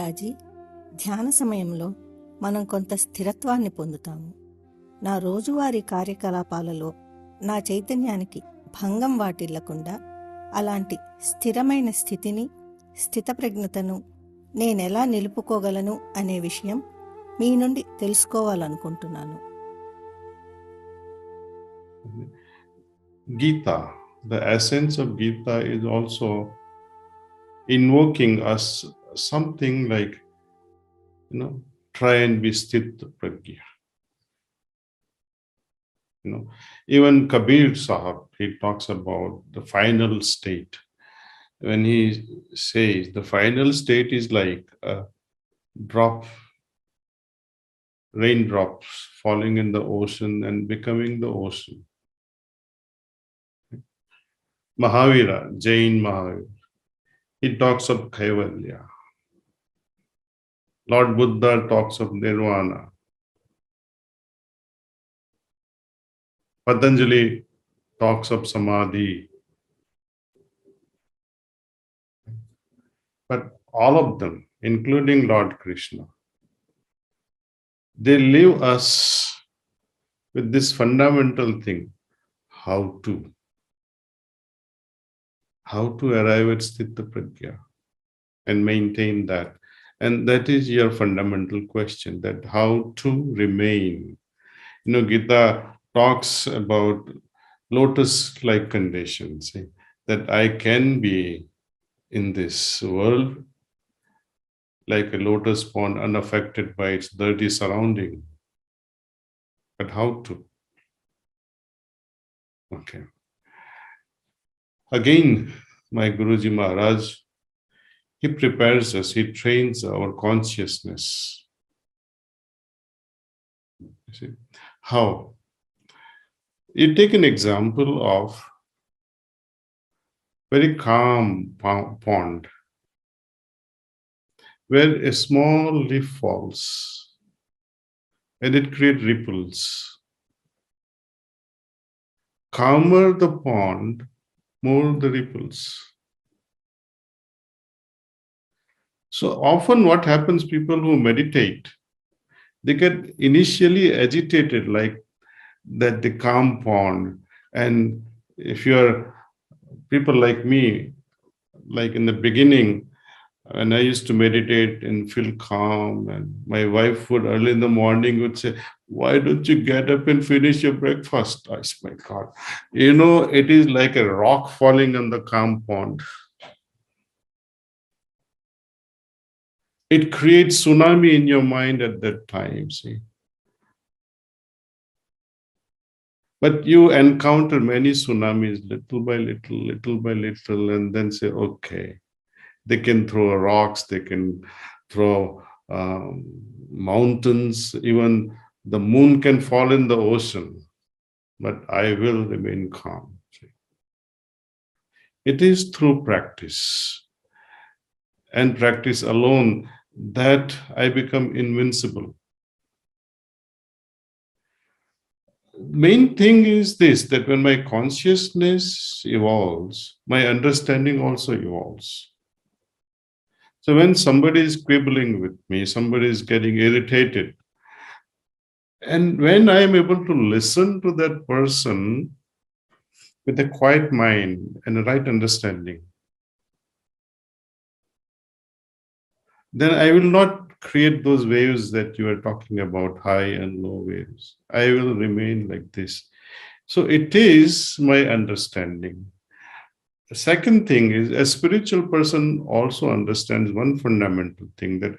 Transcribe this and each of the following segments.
దాజీ, ధ్యాన సమయంలో మనం కొంత స్థిరత్వాన్ని పొందుతాము. నా రోజువారీ కార్యకలాపాలలో నా చైతన్యానికి భంగం వాటిల్లకుండా అలాంటి స్థిరమైన స్థితిని, స్థితప్రజ్ఞతను నేనెలా నిలుపుకోగలను అనే విషయం మీ నుండి తెలుసుకోవాలనుకుంటున్నాను. Gita, the essence of Gita is also invoking us something like, try and be sthita prajna. Even Kabir Sahab, he talks about the final state. When he says the final state is like a raindrops falling in the ocean and becoming the ocean. Mahavira, Jain Mahavira, he talks of Kaivalya. Lord Buddha talks of Nirvana. Patanjali talks of Samadhi. But all of them, including Lord Krishna, they leave us with this fundamental thing, how to arrive at Sthita Prajna and maintain that. And that is your fundamental question, that how to remain. Gita talks about lotus-like conditions, that I can be in this world like a lotus pond, unaffected by its dirty surrounding. But how to? Okay. Again, my Guruji Maharaj, he prepares us, he trains our consciousness. You see? How? You take an example of very calm pond where a small leaf falls and it creates ripples. Calmer the pond, more the ripples. So often what happens, people who meditate, they get initially agitated like that, the calm pond. And if you're people like me, like in the beginning, when I used to meditate and feel calm, and my wife would early in the morning would say, why don't you get up and finish your breakfast? I said, my God, it is like a rock falling on the calm pond. It creates tsunami in your mind at that time, see. But you encounter many tsunamis, little by little, and then say, okay, they can throw rocks, they can throw mountains, even the moon can fall in the ocean, but I will remain calm. See. It is through practice and practice alone that I become invincible. Main thing is this, that when my consciousness evolves, my understanding also evolves. So when somebody is quibbling with me, somebody is getting irritated, and when I am able to listen to that person with a quiet mind and a right understanding, then I will not create those waves that you are talking about, high and low waves. I will remain like this. So it is my understanding. The second thing is, a spiritual person also understands one fundamental thing, that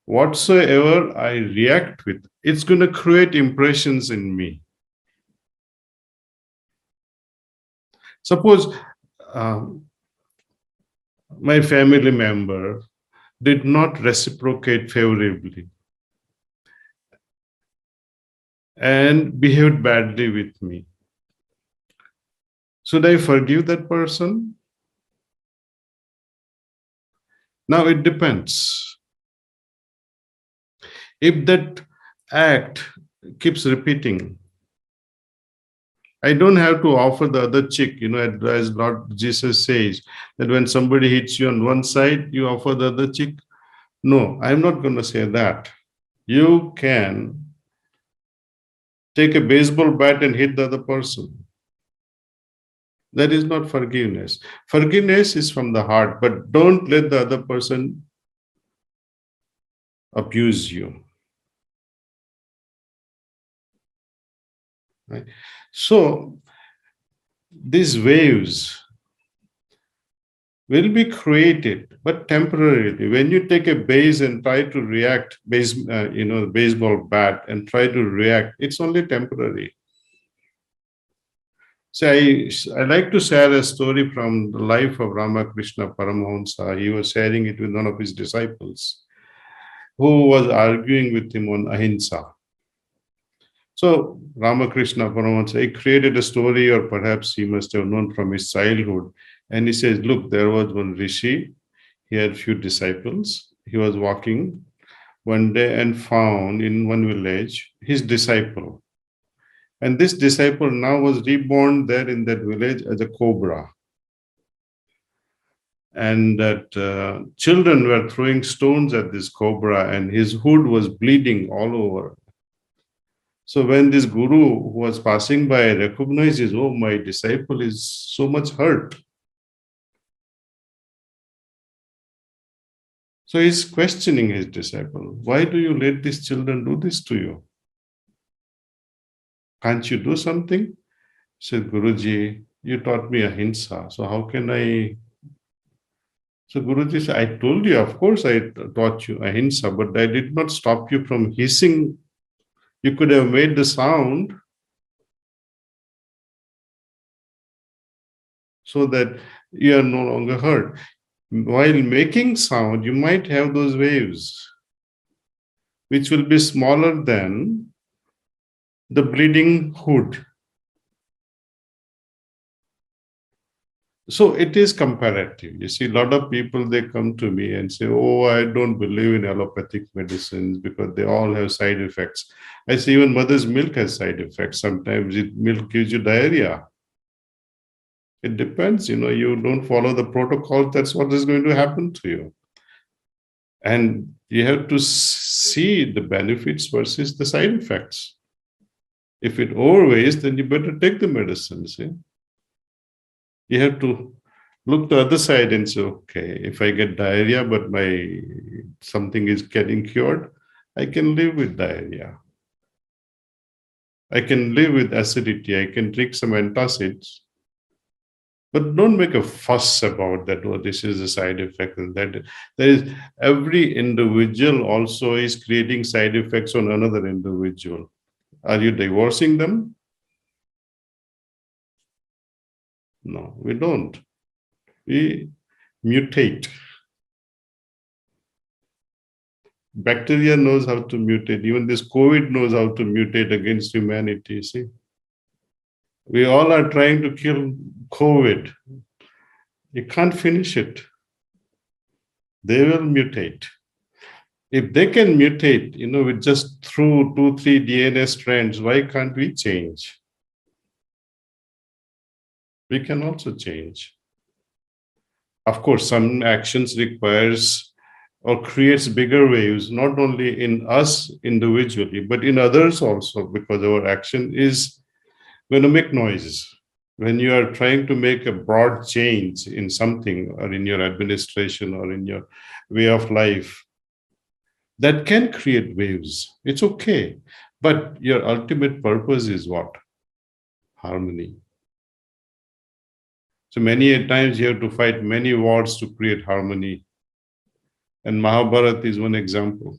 whatsoever I react with, it's going to create impressions in me. Suppose my family member did not reciprocate favorably and behaved badly with me. Should I forgive that person? Now it depends. If that act keeps repeating, I don't have to offer the other cheek, as Lord Jesus says, that when somebody hits you on one side, you offer the other cheek. No, I'm not going to say that. You can take a baseball bat and hit the other person. That is not forgiveness. Forgiveness is from the heart, but don't let the other person abuse you. Right? So these waves will be created, but temporarily. When you take a base and try to react, baseball bat and try to react, it's only temporary. So I like to share a story from the life of Ramakrishna Paramahansa. He was sharing it with one of his disciples who was arguing with him on ahimsa. So Ramakrishna Paramahansa, he created a story, or perhaps he must have known from his childhood. And he says, look, there was one rishi. He had few disciples. He was walking one day and found in one village his disciple. And this disciple now was reborn there in that village as a cobra. And that children were throwing stones at this cobra, and his hood was bleeding all over. So when this guru who was passing by recognizes, oh, my disciple is so much hurt. So he's questioning his disciple. Why do you let these children do this to you? Can't you do something? He said, Guruji, you taught me ahimsa. So how can I? So Guruji said, I told you, of course I taught you ahimsa, but I did not stop you from hissing. You could have made the sound so that you are no longer hurt. While making sound, you might have those waves, which will be smaller than the bleeding hood. So it is comparative. You see, a lot of people, they come to me and say, oh, I don't believe in allopathic medicines because they all have side effects. I say even mother's milk has side effects. Sometimes milk gives you diarrhea. It depends, you don't follow the protocol, that's what is going to happen to you. And you have to see the benefits versus the side effects. If it overweighs, then you better take the medicine, see? You have to look the other side and say, okay, if I get diarrhea, but something is getting cured, I can live with diarrhea. I can live with acidity. I can drink some antacids. But don't make a fuss about that. Oh, this is a side effect and that. There is every individual also is creating side effects on another individual. Are you divorcing them? No, we don't. We mutate. Bacteria knows how to mutate. Even this COVID knows how to mutate against humanity. See, we all are trying to kill COVID. You can't finish it. They will mutate. If they can mutate, with just through 2-3 DNA strands, why can't we change? We can also change. Of course, some actions requires or creates bigger waves, not only in us individually, but in others also, because our action is going to make noise. When you are trying to make a broad change in something or in your administration or in your way of life, that can create waves. It's okay. But your ultimate purpose is what? Harmony. So many times you have to fight many wars to create harmony. And Mahabharata is one example.